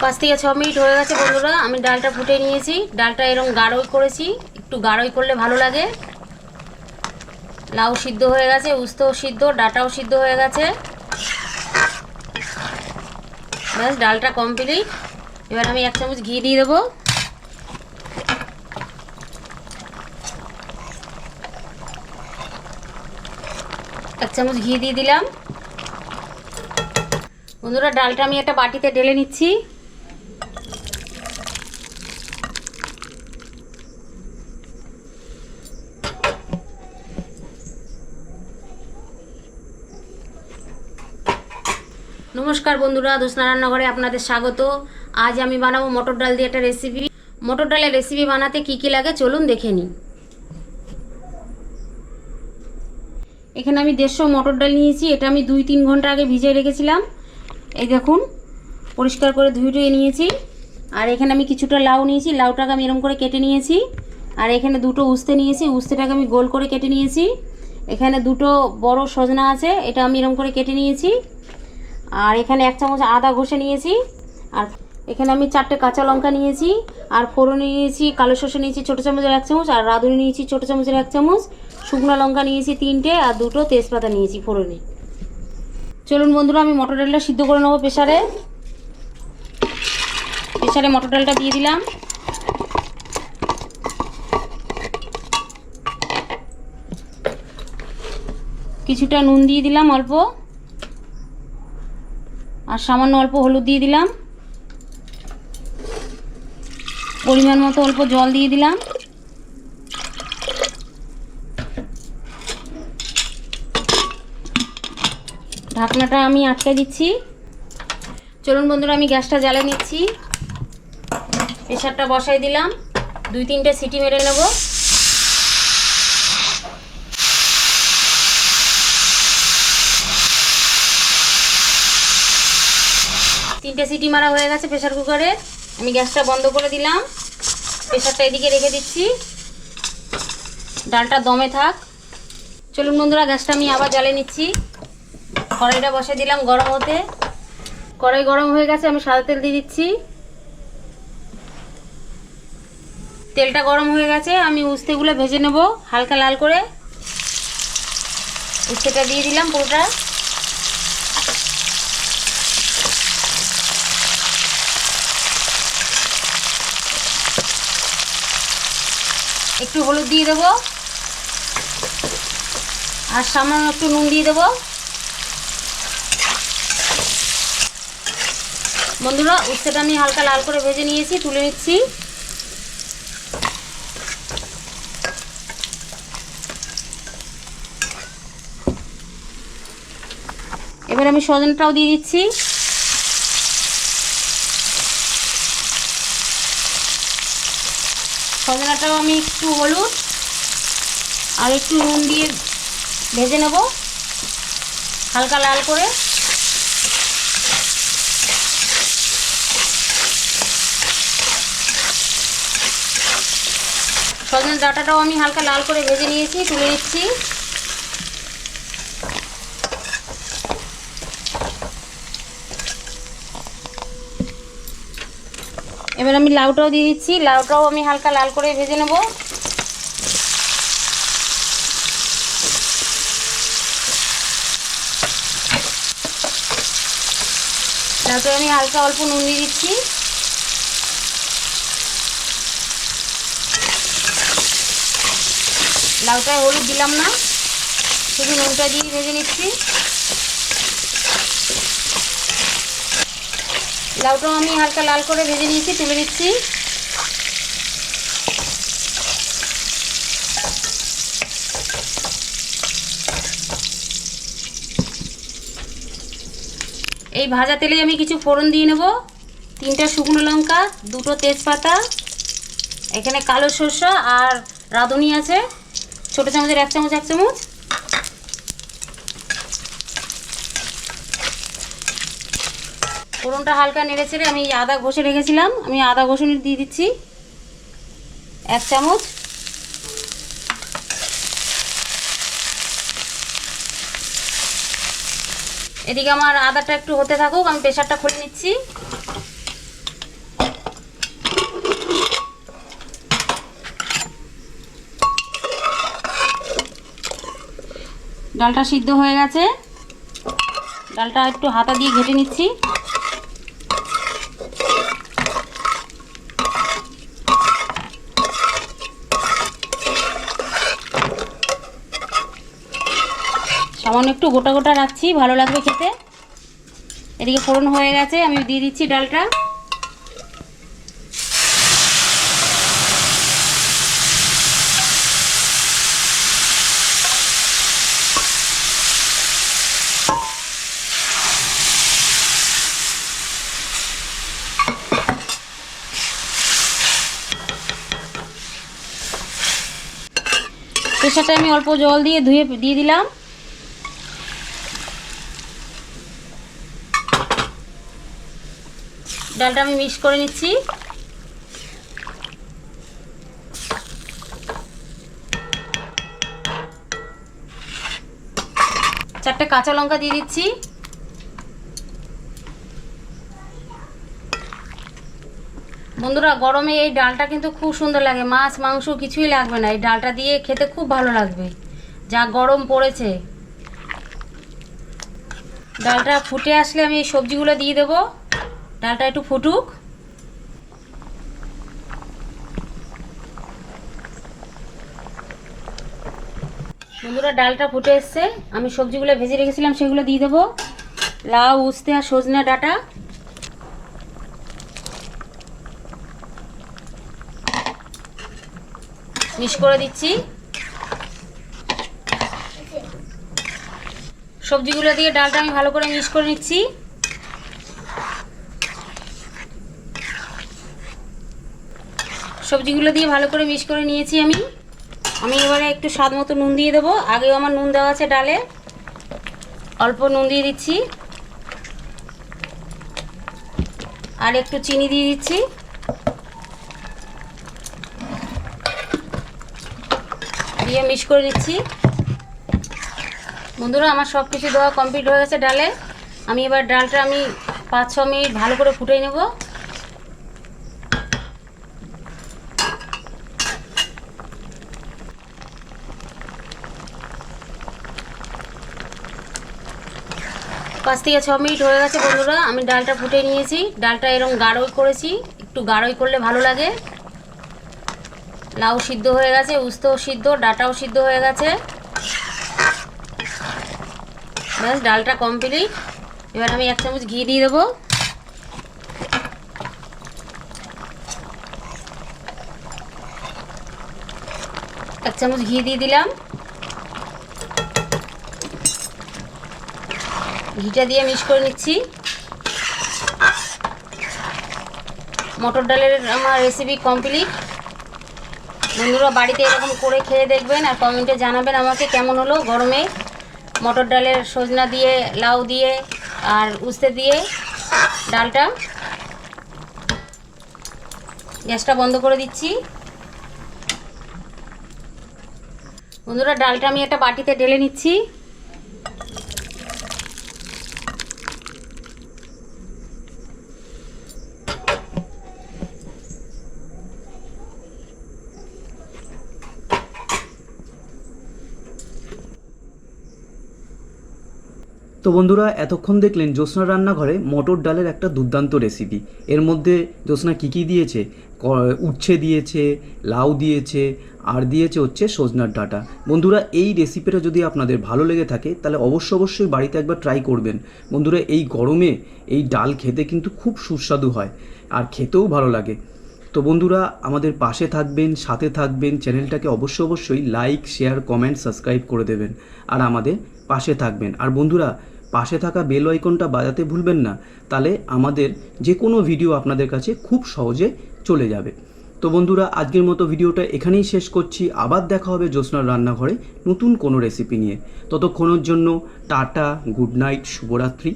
5 থেকে 6 মিনিট হয়ে গেছে বন্ধুরা। আমি ডালটা ফুটে নিয়েছি। ডালটা এরকম গাঢ়ই করেছি, একটু গাঢ়ই করলে ভালো লাগে। লাউ সিদ্ধ হয়ে গেছে, উস্তও সিদ্ধ, ডাটাও সিদ্ধ হয়ে গেছে। ব্যাস ডালটা কমপ্লিট। এবার আমি 1 চামচ ঘি দিয়ে দেবো। এক চামচ ঘি দিয়ে দিলাম। বন্ধুরা ডালটা আমি একটা বাটিতে ঢেলে নিচ্ছি। নমস্কার বন্ধুরা, ধোসনা রান্নাঘরে আপনাদের স্বাগত। আজ আমি বানাবো মটর ডাল দিয়ে একটা রেসিপি। মটর ডালের রেসিপি বানাতে কি কি লাগে চলুন দেখে নিই। এখানে আমি 150 মটর ডাল নিয়েছি। এটা আমি 2-3 ঘন্টা আগে ভিজিয়ে রেখেছিলাম। এই দেখুন, পরিষ্কার করে ধুয়ে নিয়েছি। আর এখানে আমি কিছুটা লাউ নিয়েছি, লাউটাকে আমি এরকম করে কেটে নিয়েছি। আর এখানে দুটো উস্তে নিয়েছি, উস্তেটাকে আমি গোল করে কেটে নিয়েছি। এখানে দুটো বড় সজনা আছে, এটা আমি এরকম করে কেটে নিয়েছি। আর এখানে 1 চামচ আদা ঘষে নিয়েছি। আর এখানে আমি 4টে কাঁচা লঙ্কা নিয়েছি। আর ফোড়নে নিয়েছি কালো সরষে নিয়েছি ছোটো চামচের 1 চামচ, আর রাঁধুনি নিয়েছি ছোটো চামচের 1 চামচ, শুকনো লঙ্কা নিয়েছি 3টে, আর 2টো তেজপাতা নিয়েছি ফোড়নে। চলুন বন্ধুরা, আমি মটর ডালটা সিদ্ধ করে নেবো প্রেসারে। মটর ডালটা দিয়ে দিলাম। কিছুটা নুন দিয়ে দিলাম অল্প, আর সামান্য অল্প হলুদ দিয়ে দিলাম। পরিমাণ মতো অল্প জল দিয়ে দিলাম। ঢাকনাটা আমি আটকে দিচ্ছি। চলুন বন্ধুরা, আমি গ্যাসটা জ্বালিয়ে নিচ্ছি। প্রেসারটা বসাই দিলাম। 2-3টে সিটি মেরে নেব। তিনটে সিটি মারা হয়ে গেছে প্রেসার কুকারে। আমি গ্যাসটা বন্ধ করে দিলাম। প্রেসারটা এদিকে রেখে দিচ্ছি, ডালটা দমে থাক। চলুন বন্ধুরা, গ্যাসটা আমি আবার জ্বালিয়ে নিচ্ছি। কড়াইটা বসে দিলাম গরম হতে। কড়াই গরম হয়ে গেছে, আমি সাদা তেল দিয়ে দিচ্ছি। তেলটা গরম হয়ে গেছে, আমি উস্তেগুলো ভেজে নেব হালকা লাল করে। উস্তেটা দিয়ে দিলাম পুরোটা। একটু হলুদ দিয়ে দেবো, আর সামান্য একটু নুন দিয়ে দেবো। বন্ধুরা উস্তেটা আমি হালকা লাল করে ভেজে নিয়েছি, তুলে নিচ্ছি। এবার আমি সজনাটাও দিয়ে দিচ্ছি। সজনাটাও আমি একটু হলুদ আর একটু নুন দিয়ে ভেজে নেব হালকা লাল করে। সজনের ডাঁটাটাও আমি হালকা লাল করে ভেজে নিয়েছি, তুলে নিচ্ছি। এবার আমি লাউটাও দিয়ে দিচ্ছি। লাউটাও আমি হালকা লাল করে ভেজে নেব। লাউটাও আমি হালকা অল্প নুন দিয়ে দিচ্ছি। লাউটায় হলুদ দিলাম না, শুধু নুনটা দিয়ে ভেজে নিচ্ছি। লাউটাও আমি হালকা লাল করে ভেজে নিয়েছি, তুলে নিচ্ছি। এই ভাজা তেলে আমি কিছু ফোড়ন দিয়ে নেব। 3টা শুকনো লঙ্কা, 2টো তেজপাতা, এখানে কালো সরষে আর রাঁধুনি আছে ছোটো চামচের 1 চামচ 1 চামচ। ফোড়নটা হালকা নেড়ে চেড়ে আমি আদা ঘষে রেখেছিলাম, আমি আদা ঘষুনি দিয়ে দিচ্ছি 1 চামচ। এদিকে আমার আদাটা একটু হতে থাকুক, আমি প্রেসারটা খুলে নিচ্ছি। ডালটা সিদ্ধ হয়ে গেছে, ডালটা একটু হাতা দিয়ে ঘেটে নিচ্ছি। সামান্য একটু গোটা গোটা রাখছি, ভালো লাগবে খেতে। এদিকে ফোড়ন হয়ে গেছে, আমি দিয়ে দিচ্ছি ডালটা। প্রেসারটা আমি অল্প জল দিয়ে ধুয়ে দিয়ে দিলাম। ডালটা আমি মিক্স করে নিচ্ছি। চারটে কাঁচা লঙ্কা দিয়ে দিচ্ছি। বন্ধুরা, গরমে এই ডালটা কিন্তু খুব সুন্দর লাগে, মাছ মাংস কিছুই লাগবে না, এই ডালটা দিয়ে খেতে খুব ভালো লাগবে, যা গরম পড়েছে। ডালটা ফুটে আসলে আমি এই সবজিগুলো দিয়ে দেবো। ডালটা একটু ফুটুক। বন্ধুরা, ডালটা ফুটে এসছে, আমি সবজিগুলো ভেজে রেখেছিলাম সেগুলো দিয়ে দেবো। লাউ, উস্তে আর সজনে ডাঁটা। মিক্স করে দিচ্ছি। সবজিগুলো দিয়ে ডালটা আমি ভালো করে মিক্স করে নিচ্ছি। সবজিগুলো দিয়ে ভালো করে মিক্স করে নিয়েছি আমি এবারে একটু স্বাদ মতো নুন দিয়ে দেবো। আগেও আমার নুন দেওয়া আছে ডালে, অল্প নুন দিয়ে দিচ্ছি। আর একটু চিনি দিয়ে দিচ্ছি। দিয়ে মিক্স করে নিচ্ছি। বন্ধুরা, আমার সব কিছু দেওয়া কমপ্লিট হয়ে গেছে ডালে। আমি এবার ডালটা 5-6 মিনিট ভালো করে ফুটিয়ে নেব। পাঁচ থেকে 6 মিনিট হয়ে গেছে বন্ধুরা, আমি ডালটা ফুটিয়ে নিয়েছি। ডালটা এরকম গাঢ়ই করেছি, একটু গাঢ়ই করলে ভালো লাগে। লাউ সিদ্ধ হয়ে গেছে, উস্তেও সিদ্ধ, ডাঁটাও সিদ্ধ হয়ে গেছে। ব্যাস, ডালটা কমপ্লিট। এবার আমি 1 চামচ ঘি দিয়ে দেবো। এক চামচ ঘি দিয়ে দিলাম। ঘিটা দিয়ে মিক্স করে নিচ্ছি। মটর ডালের আমার রেসিপি কমপ্লিট। বন্ধুরা, বাড়িতে এরকম করে খেয়ে দেখবেন আর কমেন্টে জানাবেন আমাকে কেমন হলো। গরমে মটর ডালের সজনা দিয়ে, লাউ দিয়ে আর উস্তে দিয়ে ডালটা। গ্যাসটা বন্ধ করে দিচ্ছি। বন্ধুরা, ডালটা আমি একটা বাটিতে ঢেলে নিচ্ছি। তো বন্ধুরা, এতক্ষণ দেখলেন জ্যোৎস্না রান্নাঘরে মটর ডালের একটা দুর্দান্ত রেসিপি। এর মধ্যে জ্যোৎস্না কী কী দিয়েছে, উচ্ছে দিয়েছে, লাউ দিয়েছে, আর দিয়েছে হচ্ছে সজনার ডাঁটা। বন্ধুরা, এই রেসিপিটা যদি আপনাদের ভালো লেগে থাকে তাহলে অবশ্যই বাড়িতে একবার ট্রাই করবেন। বন্ধুরা, এই গরমে এই ডাল খেতে কিন্তু খুব সুস্বাদু হয় আর খেতেও ভালো লাগে। তো বন্ধুরা, আমাদের পাশে থাকবেন, সাথে থাকবেন, চ্যানেলটাকে অবশ্যই লাইক, শেয়ার, কমেন্ট, সাবস্ক্রাইব করে দেবেন আর আমাদের পাশে থাকবেন। আর বন্ধুরা, পাশে থাকা বেল আইকনটা বাজাতে ভুলবেন না, তাহলে আমাদের যে কোনো ভিডিও আপনাদের কাছে খুব সহজে চলে যাবে। তো বন্ধুরা, আজকের মতো ভিডিওটা এখানেই শেষ করছি। আবার দেখা হবে জ্যোৎস্নার রান্নাঘরে নতুন কোনো রেসিপি নিয়ে। ততক্ষণের জন্য টাটা, গুড নাইট, শুভরাত্রি।